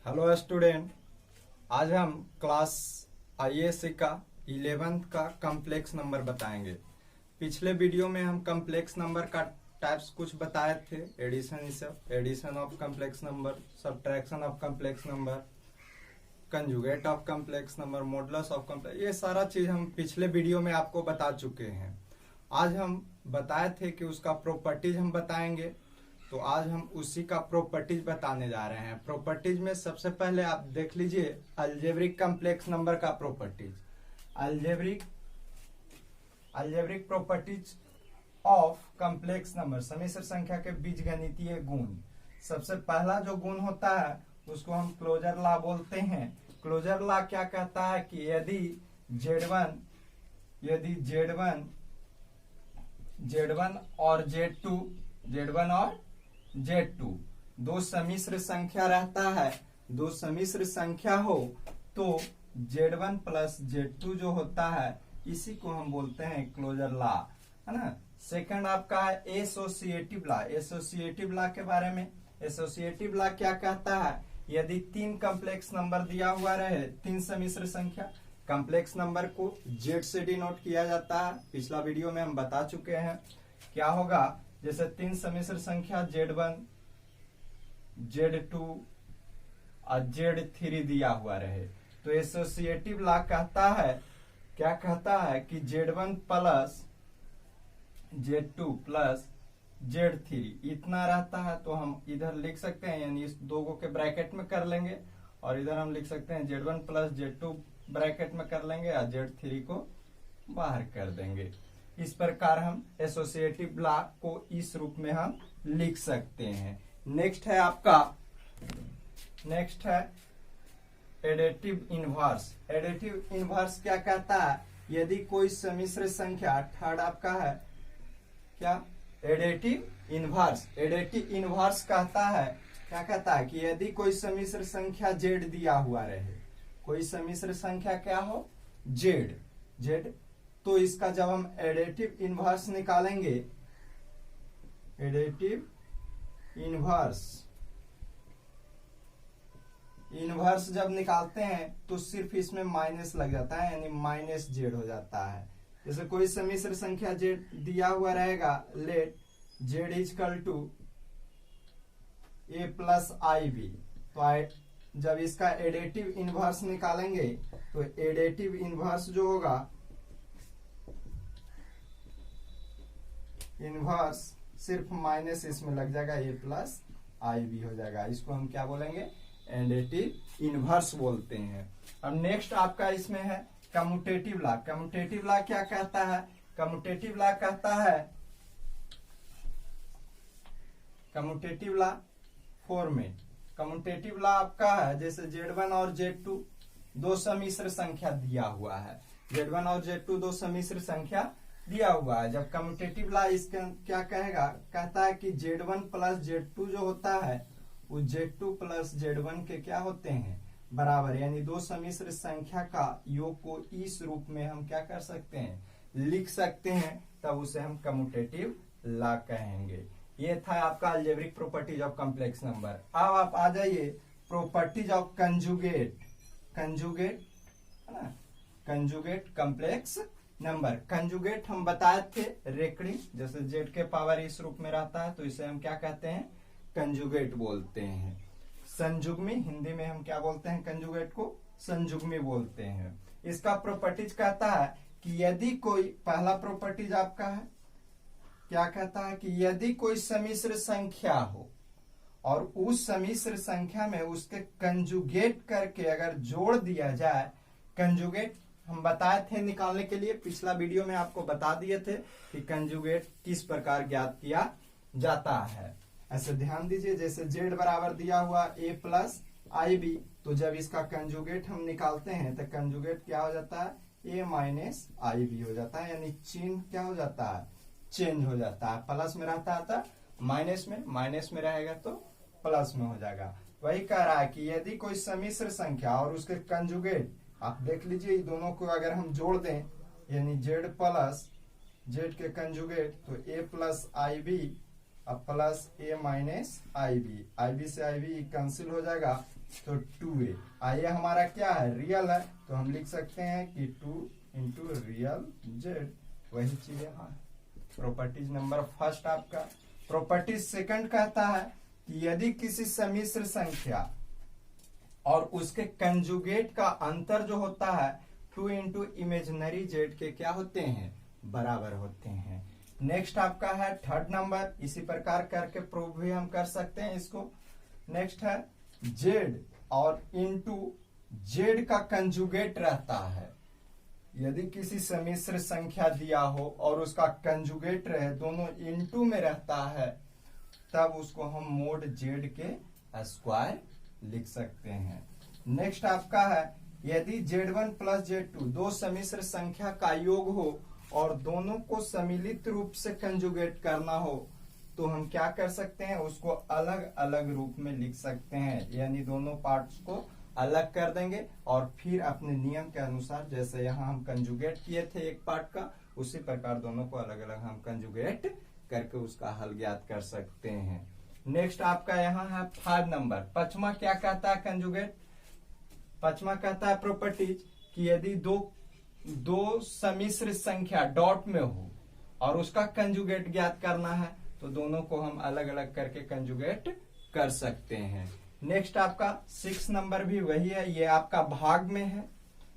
Hello student. आज हम class ISC का 11th का कॉम्प्लेक्स नंबर बताएंगे। पिछले वीडियो में हम कॉम्प्लेक्स नंबर का टाइप्स कुछ बताए थे। Addition of complex number, subtraction of complex number, conjugate of complex number, modulus of complex, ये सारा चीज हम पिछले वीडियो में आपको बता चुके हैं। आज हम बताए थे कि उसका प्रॉपर्टीज हम बताएंगे, तो आज हम उसी का प्रॉपर्टीज बताने जा रहे हैं। प्रॉपर्टीज में सबसे पहले आप देख लीजिए अलजेब्रिक कॉम्प्लेक्स नंबर का properties. Algebraic properties of complex number, समिश्र संख्या के बीजगणितीय गुण। सबसे पहला जो गुण होता है उसको हम क्लोजर लॉ बोलते हैं। क्लोजर लॉ क्या कहता है कि यदि Z1 और Z2 दो समिश्र संख्या रहता है, दो समिश्र संख्या हो तो Z1 प्लस Z2 जो होता है इसी को हम बोलते हैं क्लोजर लॉ, है ना। सेकंड आपका है एसोसिएटिव लॉ। एसोसिएटिव लॉ के बारे में, एसोसिएटिव लॉ क्या कहता है, यदि तीन कॉम्प्लेक्स नंबर दिया हुआ रहे, तीन समिश्र संख्या, कॉम्प्लेक्स नंबर को Z से डिनोट किया जाता है। पिछला वीडियो में हम बता चुके हैं क्या होगा। जैसे तीन समिश्र संख्या Z1, Z2 और Z3 दिया हुआ रहे तो एसोसिएटिव लॉ कहता है, क्या कहता है कि Z1 plus Z2 plus Z3 इतना रहता है तो हम इधर लिख सकते हैं, यानी इस दो के ब्रैकेट में कर लेंगे और इधर हम लिख सकते हैं Z1 प्लस Z2 ब्रैकेट में कर लेंगे और Z3 को बाहर कर देंगे। इस प्रकार हम एसोसिएटिव लॉ को इस रूप में हम लिख सकते हैं। नेक्स्ट है एडिटिव इनवर्स। एडिटिव इनवर्स क्या कहता है, यदि कोई समिश्र संख्या, थर्ड आपका है क्या, एडिटिव इनवर्स। एडिटिव इनवर्स कहता है, क्या कहता है कि यदि कोई समिश्र संख्या Z दिया हुआ रहे, कोई समिश्र संख्या क्या हो Z, तो इसका जब हम एडिटिव इनवर्स निकालेंगे, एडिटिव इनवर्स जब निकालते हैं तो सिर्फ इसमें माइनस लग जाता है, यानी माइनस Z हो जाता है। जैसे कोई समिश्र संख्या Z दिया हुआ रहेगा, let Z equal to A plus IB, तो जब इसका एडिटिव इनवर्स निकालेंगे तो एडिटिव इनवर्स जो होगा, इनवर्स सिर्फ माइनस इसमें लग जाएगा, A प्लस IB हो जाएगा। इसको हम क्या बोलेंगे, एडिटिव इनवर्स बोलते हैं। अब नेक्स्ट आपका इसमें है कम्यूटेटिव लॉ। कम्यूटेटिव लॉ क्या कहता है, कम्यूटेटिव लॉ कहता है, commutative law format. Commutative law आपका है, जैसे Z1 और Z2 दो समिश्र संख्या दिया हुआ है, Z1 और Z2 दो समिश्र संख्या दिया हुआ है। जब कम्यूटेटिव लॉ इसका क्या कहेगा, कहता है कि Z1 प्लस Z2 जो होता है वो Z2 प्लस Z1 के क्या होते हैं, बराबर, यानी दो समिश्र संख्या का योग को इस रूप में हम क्या कर सकते हैं, लिख सकते हैं, तब उसे हम कम्यूटेटिव लॉ कहेंगे। ये था आपका algebraic properties of complex number. अब आप आ जाइए प्रॉपर्टीज ऑफ कंजुगेट है ना, कंजुगेट कॉम्प्लेक्स नंबर। कंजुगेट हम बताए थे रेकड़िंग, जैसे Z के पावर इस रूप में रहता है तो इसे हम क्या कहते हैं, कंजुगेट बोलते हैं। संजुग्मी, हिंदी में हम क्या बोलते हैं, कंजुगेट को संजुग्मी बोलते हैं। इसका प्रॉपर्टीज कहता है कि यदि कोई, पहला प्रॉपर्टीज आपका है, क्या कहता है कि यदि कोई समिश्र संख्या हो और उस समिश्र संख्या में उसके कंजुगेट करके अगर जोड़ दिया जाए, कंजुगेट हम बताए थे निकालने के लिए, पिछला वीडियो में आपको बता दिए थे कि कंजुगेट किस प्रकार ज्ञात किया जाता है। ऐसे ध्यान दीजिए, जैसे Z बराबर दिया हुआ A प्लस IB, तो जब इसका कंजुगेट हम निकालते हैं तो कंजुगेट क्या हो जाता है, A माइनस IB हो जाता है, यानी चिन्ह क्या हो जाता है, चेंज हो जाता है। प्लस में रहता था माइनस में रहेगा तो प्लस में हो जाएगा। वही कह रहा है कि यदि कोई समिश्र संख्या और उसके कंजुगेट, आप देख लीजिए दोनों को अगर हम जोड़ दें, यानी Z प्लस Z के कंजुगेट तो A प्लस IB अब प्लस ए माइनस आई बी, आई बी से आई बी कैंसिल हो जाएगा तो 2a। ये हमारा क्या है, रियल है, तो हम लिख सकते हैं कि 2 इंटू रियल जेड, वही चीज है। प्रॉपर्टीज नंबर फर्स्ट आपका। प्रॉपर्टीज सेकंड कहता है कि यदि किसी सम्मिश्र संख्या और उसके कंजुगेट का अंतर जो होता है 2 इंटू इमेजिनरी जेड के क्या होते हैं, बराबर होते हैं। नेक्स्ट आपका है थर्ड नंबर, इसी प्रकार करके प्रूव भी हम कर सकते हैं इसको। नेक्स्ट है जेड और इंटू जेड का कंजुगेट रहता है। यदि किसी सम्मिश्र संख्या दिया हो और उसका कंजुगेट रहे, दोनों इंटू में रहता है, तब उसको हम मोड जेड के स्क्वायर लिख सकते हैं। नेक्स्ट आपका है यदि Z1 प्लस Z2 दो सम्मिश्र संख्या का योग हो और दोनों को सम्मिलित रूप से कंजुगेट करना हो, तो हम क्या कर सकते हैं, उसको अलग अलग रूप में लिख सकते हैं, यानी दोनों पार्ट्स को अलग कर देंगे और फिर अपने नियम के अनुसार, जैसे यहाँ हम कंजुगेट किए थे एक पार्ट का, उसी प्रकार दोनों को अलग अलग हम कंजुगेट करके उसका हल ज्ञात कर सकते हैं। नेक्स्ट आपका यहाँ है 5 नंबर। पचमा क्या कहता है कंजुगेट, पचमा कहता है प्रॉपर्टीज कि यदि दो सम्मिश्र संख्या डॉट में हो और उसका कंजुगेट ज्ञात करना है, तो दोनों को हम अलग अलग करके कंजुगेट कर सकते हैं। नेक्स्ट आपका 6 नंबर भी वही है, ये आपका भाग में है,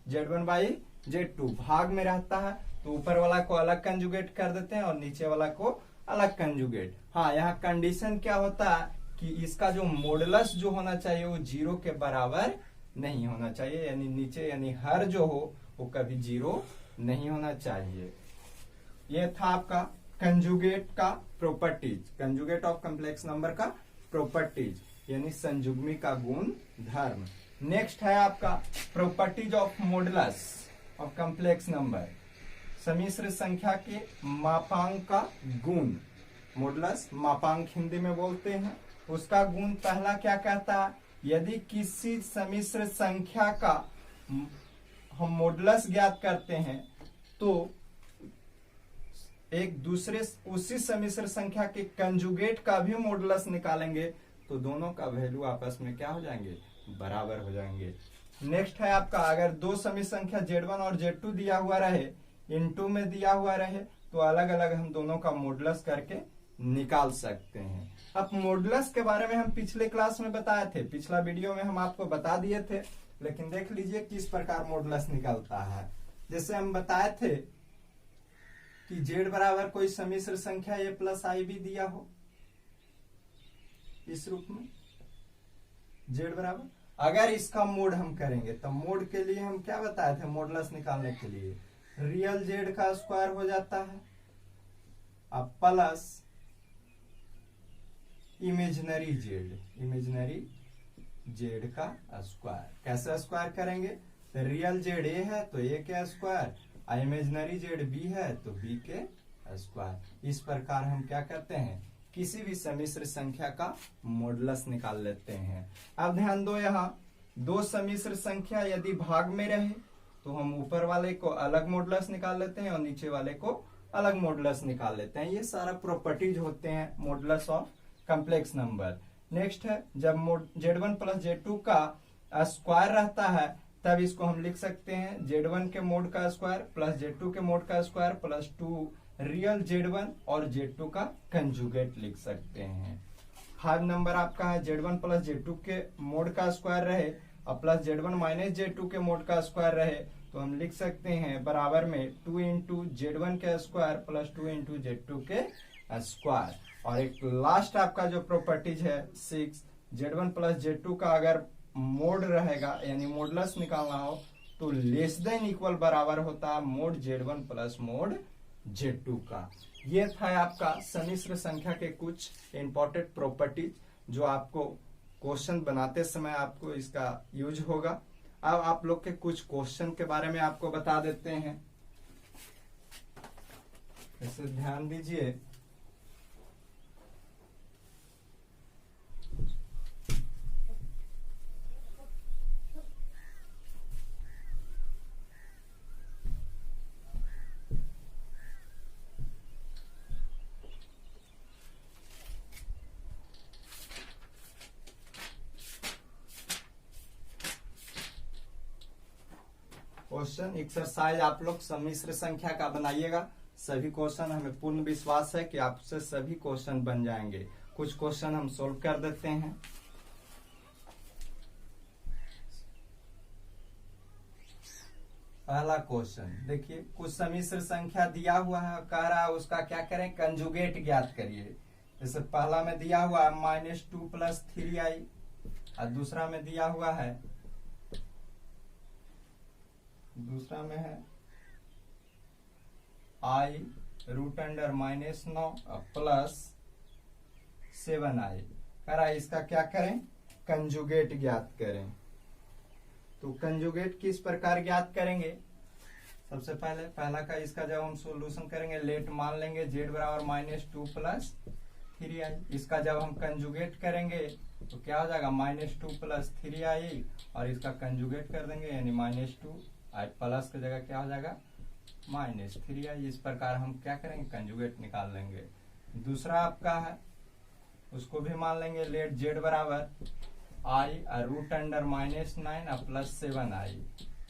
Z1 बाई Z2 भाग में रहता है, तो ऊपर वाला को अलग कंजुगेट कर देते हैं और नीचे वाला को अलग कंजुगेट। हाँ, यहाँ कंडीशन क्या होता है कि इसका जो मॉडुलस जो होना चाहिए वो 0 के बराबर नहीं होना चाहिए, यानी नीचे यानी हर जो हो वो कभी 0 नहीं होना चाहिए। ये था आपका कंजुगेट का properties, conjugate of complex number का प्रॉपर्टीज, यानी संयुग्मी का गुण धर्म। नेक्स्ट है आपका properties of modulus of complex number, सम्मिश्र संख्या के मापांक का गुण। मॉडुलस मापांक हिंदी में बोलते हैं। उसका गुण पहला क्या कहता है, यदि किसी सम्मिश्र संख्या का हम मॉडुलस ज्ञात करते हैं तो एक दूसरे उसी सम्मिश्र संख्या के कंजुगेट का भी मॉडुलस निकालेंगे तो दोनों का वैल्यू आपस में क्या हो जाएंगे, बराबर हो जाएंगे। नेक्स्ट है आपका अगर दो सम्मिश्र संख्या Z1 और Z2 दिया हुआ रहे, इनटू में दिया हुआ रहे, तो अलग अलग हम दोनों का मॉडुलस करके निकाल सकते हैं। अब मॉडुलस के बारे में हम पिछले क्लास में बताए थे, पिछला वीडियो में हम आपको बता दिए थे, लेकिन देख लीजिए किस प्रकार मॉडुलस निकलता है। जैसे हम बताए थे कि Z बराबर कोई सम्मिश्र संख्या A प्लस आई बी दिया हो इस रूप में, Z बराबर, अगर इसका मोड हम करेंगे तो मोड के लिए हम क्या बताए थे, मॉडुलस निकालने के लिए रियल Z का स्क्वायर हो जाता है अब प्लस इमेजिनरी Z का स्क्वायर। कैसे स्क्वायर करेंगे, तो रियल Z A है तो A के स्क्वायर, इमेजिनरी Z B है तो B के स्क्वायर। इस प्रकार हम क्या करते हैं, किसी भी सम्मिश्र संख्या का मॉडुलस निकाल लेते हैं। अब ध्यान दो, यहाँ दो सम्मिश्र संख्या यदि भाग में रहे तो हम ऊपर वाले को अलग मॉडुलस निकाल लेते हैं और नीचे वाले को अलग मॉडुलस निकाल लेते हैं। ये सारा प्रॉपर्टीज होते हैं modulus of complex number. Next है जब Z1 प्लस Z2 का स्क्वायर रहता है तब इसको हम लिख सकते हैं Z1 के मोड का स्क्वायर प्लस Z2 के मोड का स्क्वायर प्लस 2 रियल Z1 और Z2 का कंजुगेट लिख सकते हैं। 5 नंबर आपका है Z1 प्लस Z2 के मोड का स्क्वायर रहे और प्लस Z1 माइनस Z2 के मोड का स्क्वायर रहे, तो हम लिख सकते हैं बराबर में 2 इंटू Z1 के स्क्वायर प्लस 2 इंटू Z2 के स्क्वायर। और एक लास्ट आपका जो प्रॉपर्टीज है 6, Z1 प्लस Z2 का अगर मोड रहेगा यानी मॉडुलस निकालना हो तो लेस देन इक्वल बराबर होता है mode Z1 plus mode Z2 का। ये था आपका सम्मिश्र संख्या के कुछ इंपॉर्टेंट प्रॉपर्टीज जो आपको क्वेश्चन बनाते समय आपको इसका यूज होगा। अब आप लोग के कुछ क्वेश्चन के बारे में आपको बता देते हैं, इसे ध्यान दीजिए। क्वेश्चन एक्सरसाइज आप लोग सम्मिश्र संख्या का बनाइएगा। सभी क्वेश्चन हमें पूर्ण विश्वास है कि आपसे सभी क्वेश्चन बन जाएंगे। कुछ क्वेश्चन हम सोल्व कर देते हैं। पहला क्वेश्चन देखिए, कुछ सम्मिश्र संख्या दिया हुआ है, कह रहा है उसका क्या करें, कंजुगेट ज्ञात करिए। जैसे पहला में दिया हुआ है -2 + 3i और दूसरा में दिया हुआ है, दूसरा में है i √9 प्लस 7i। कह रहा है इसका क्या करें, कंजुगेट ज्ञात करें। तो कंजुगेट किस प्रकार ज्ञात करेंगे, सबसे पहले पहला का इसका जब हम सॉल्यूशन करेंगे, लेट मान लेंगे z बराबर -2 + 3i। इसका जब हम कंजुगेट करेंगे तो क्या हो जाएगा, -2 + 3i और इसका कंजुगेट कर देंगे यानी -2 i प्लस की जगह क्या हो जाएगा -3i। इस प्रकार हम क्या करेंगे, कंजुगेट निकाल लेंगे। दूसरा आपका है, उसको भी मान लेंगे, लेट z बराबर i √9 प्लस 7i।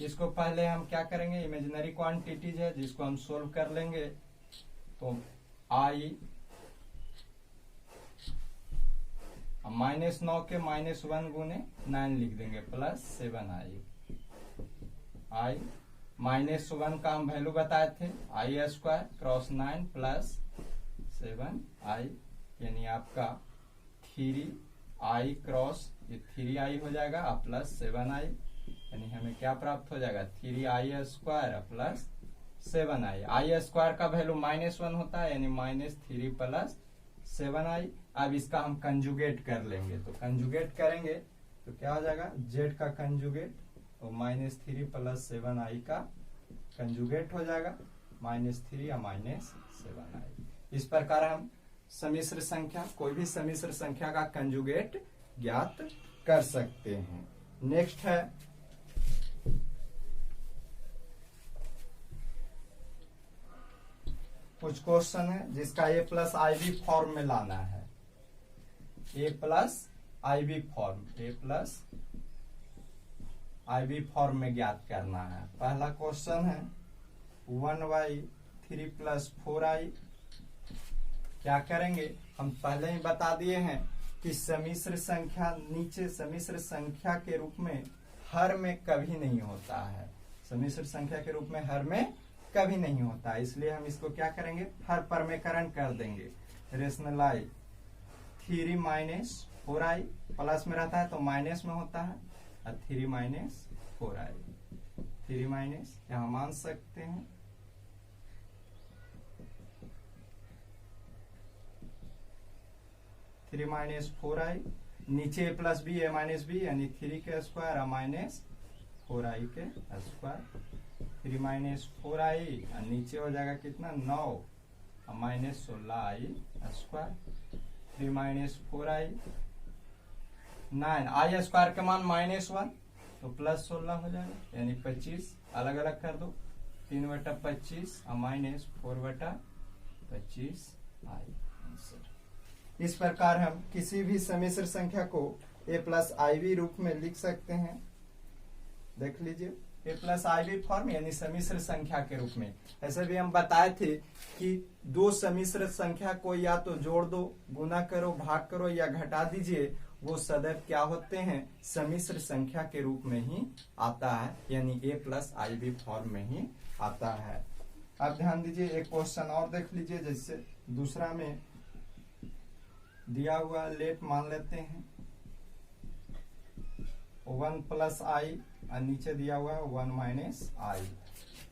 इसको पहले हम क्या करेंगे, इमेजिनरी क्वांटिटीज है जिसको हम सोल्व कर लेंगे। तो i -9 के -1 गुने 9 लिख देंगे प्लस 7i। i -1 का हम वैल्यू बताए थे, i² क्रॉस 9 प्लस 7i यानी आपका 3i क्रॉस 3i हो जाएगा प्लस 7i, यानी हमें क्या प्राप्त हो जाएगा, 3i² प्लस 7i। i² का वैल्यू -1 होता है यानी -3 प्लस 7i। अब इसका हम कंजुगेट कर लेंगे, तो कंजुगेट करेंगे तो क्या हो जाएगा, z का कंजुगेट और -3 प्लस 7i का कंजुगेट हो जाएगा, -3 या -7i। इस प्रकार हम सम्मिश्र संख्या, कोई भी सम्मिश्र संख्या का कंजुगेट ज्ञात कर सकते हैं। नेक्स्ट है कुछ क्वेश्चन है जिसका a + ib फॉर्म में लाना है। a + ib form, a + ib form में ज्ञात करना है। पहला क्वेश्चन है 1/3 + 4i। क्या करेंगे, हम पहले ही बता दिए हैं कि सम्मिश्र संख्या नीचे सम्मिश्र संख्या के रूप में हर में कभी नहीं होता है, सम्मिश्र संख्या के रूप में हर में कभी नहीं होता है। इसलिए हम इसको क्या करेंगे, हर परमेकरण कर देंगे। रेशनलाइज 3 - 4i प्लस में रहता है तो माइनस में होता है, और 3 - 4i, 3 यहाँ मान सकते हैं, -4i नीचे +b a - b यानी 3 के स्क्वायर -4i के स्क्वायर, 3 - 4i और नीचे हो जाएगा कितना 9 और -16i स्क्वायर, 3 - 4i 9 i² के मान -1 तो +16 हो जाएगा यानी 25। अलग अलग कर दो, 3/25 और -4/25i आंसर। इस प्रकार हम किसी भी सम्मिश्र संख्या को a + ib रूप में लिख सकते हैं। देख लीजिए, a + ib फॉर्म यानी सम्मिश्र संख्या के रूप में। ऐसे भी हम बताए थे कि दो सम्मिश्र संख्या को या तो जोड़ दो, गुना करो, भाग करो या घटा दीजिए, वो सदैव क्या होते हैं, सम्मिश्र संख्या के रूप में ही आता है, यानी a + ib फॉर्म में ही आता है। अब ध्यान दीजिए, एक क्वेश्चन और देख लीजिए। जैसे दूसरा में दिया हुआ लेट मान लेते हैं 1 + i और नीचे दिया हुआ है 1 - i।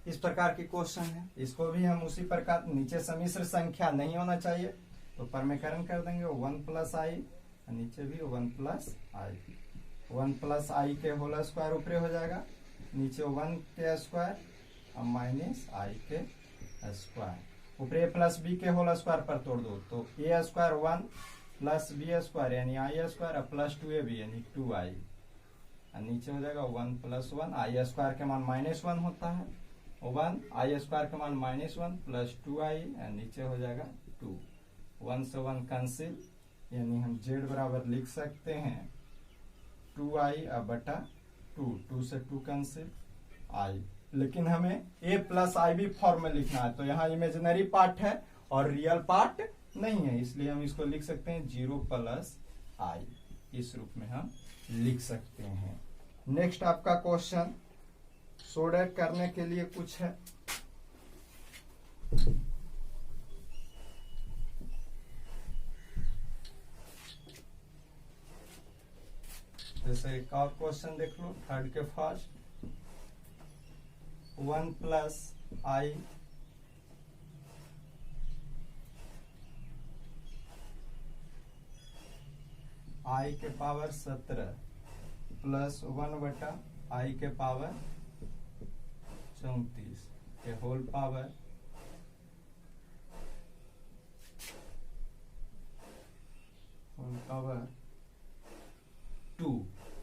इस प्रकार के क्वेश्चन है, इसको भी हम उसी प्रकार, नीचे सम्मिश्र संख्या नहीं होना चाहिए तो परमेकरण कर देंगे 1 + i और नीचे भी 1 + i। 1 + i के होल स्क्वायर ऊपर हो जाएगा, नीचे 1 के स्क्वायर और -i के स्क्वायर, ऊपर a + b के होल स्क्वायर पर तोड़ दो तो a² 1 + b² यानी i² प्लस 2ab यानी 2i और नीचे हो जाएगा 1 + 1, i² के मान -1 होता है, 1 i² के मान -1 प्लस 2i और नीचे हो जाएगा 2। 1 से 1 कैंसिल यानी हम z बराबर लिख सकते हैं 2i/2, 2 से 2 कैंसिल, i लेकिन हमें a plus I B form में लिखना है, तो यहाँ इमेजिनरी पार्ट है और रियल पार्ट नहीं है, इसलिए हम इसको लिख सकते हैं 0 प्लस आई, इस रूप में हम लिख सकते हैं। नेक्स्ट आपका क्वेश्चन सोल्ड करने के लिए कुछ है। जैसे एक और क्वेश्चन देख लो, थर्ड के फर्स्ट, 1 प्लस आई आई के पावर 17 प्लस 1 बटा आई के पावर 34 के whole power 2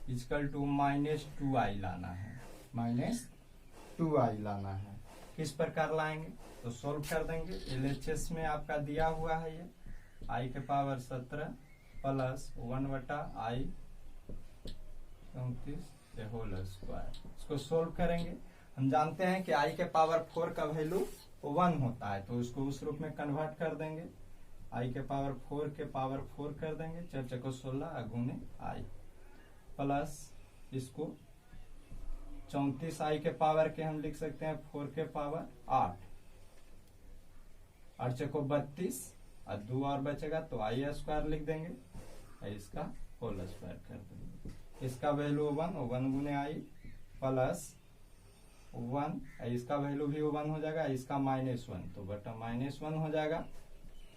equal to -2i लाना है, -2i लाना है। किस प्रकार लाएंगे, तो सोल्व कर देंगे। एलएचएस में आपका दिया हुआ है ये आई के पावर 17 प्लस 1 बटा आई 34 होल स्क्वायर। इसको सोल्व करेंगे। हम जानते हैं कि आई के पावर 4 का वैल्यू 1 होता है, तो उसको उस रूप में कन्वर्ट कर देंगे। आई के पावर 4 के पावर 4 कर देंगे, 4 चको 16 गुने आई प्लस इसको 34 आई के पावर के हम लिख सकते हैं 4 के पावर 8, 8 चको 32 और 2 और बचेगा तो आई स्क्वायर लिख देंगे, इसका होल स्क्वायर कर देंगे। इसका वैल्यू 1 गुने आई प्लस 1, इसका वैल्यू भी 1 हो जाएगा, इसका -1 तो बटा -1 हो जाएगा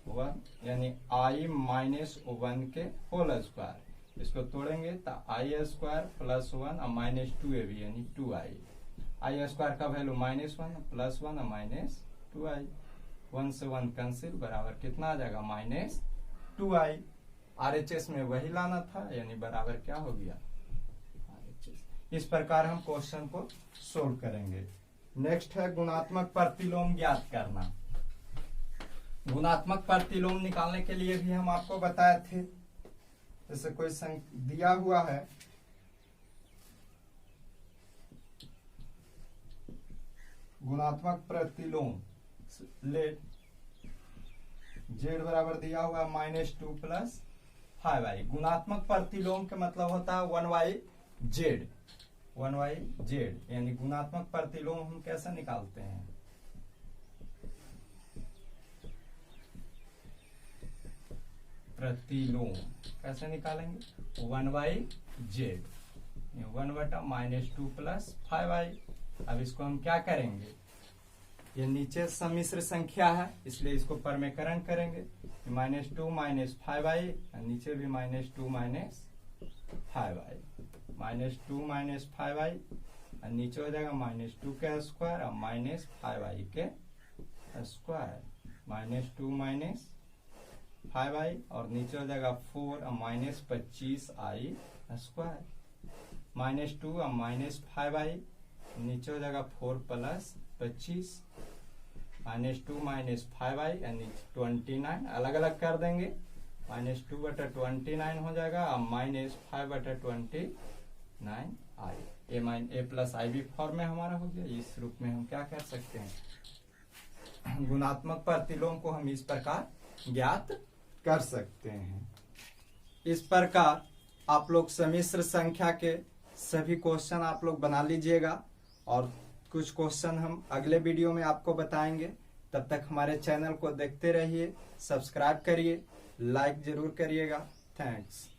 1, यानी आई -1 के होल स्क्वायर। इसको तोड़ेंगे तो आई स्क्वायर प्लस 1 और -2ab यानी 2i। आई स्क्वायर का वैल्यू -1 प्लस 1 और -2i, 1 से 1 कैंसिल, बराबर कितना आ जाएगा -2i। आरएचएस में वही लाना था, यानी बराबर क्या हो गया आरएचएस। इस प्रकार हम क्वेश्चन को सोल्व करेंगे। नेक्स्ट है गुणात्मक प्रतिलोम ज्ञात करना। गुणात्मक प्रतिलोम निकालने के लिए भी हम आपको बताए थे, जैसे कोई दिया हुआ है गुणात्मक प्रतिलोम, लेट z बराबर दिया हुआ -2 प्लस 5i। गुणात्मक प्रतिलोम के मतलब होता है 1/z, 1/z, यानी गुणात्मक प्रतिलोम हम कैसे निकालते हैं, प्रतिलोम कैसे निकालेंगे, 1/z, 1 बटा -2 प्लस 5i। अब इसको हम क्या करेंगे, ये नीचे सम्मिश्र संख्या है इसलिए इसको परमेकरण करेंगे, -2 - 5i, नीचे भी -2 - 5i, -2 - 5i, नीचे हो जाएगा -2 के स्क्वायर और -5i के स्क्वायर, -2 - 5i और नीचे हो जाएगा 4 और -25i स्क्वायर, -2 और -5i, नीचे हो जाएगा 4 प्लस 25, -2 - 5i यानी 29, अलग अलग कर देंगे, -2 बटा 29 हो जाएगा और -5 बटा 29i, a plus I B form में हमारा हो गया। इस रूप में हम क्या कर सकते हैं, गुणात्मक प्रतिलोम को हम इस प्रकार ज्ञात कर सकते हैं। इस प्रकार आप लोग सम्मिश्र संख्या के सभी क्वेश्चन आप लोग बना लीजिएगा और कुछ क्वेश्चन हम अगले वीडियो में आपको बताएंगे। तब तक हमारे चैनल को देखते रहिए, सब्सक्राइब करिए, लाइक जरूर करिएगा। थैंक्स।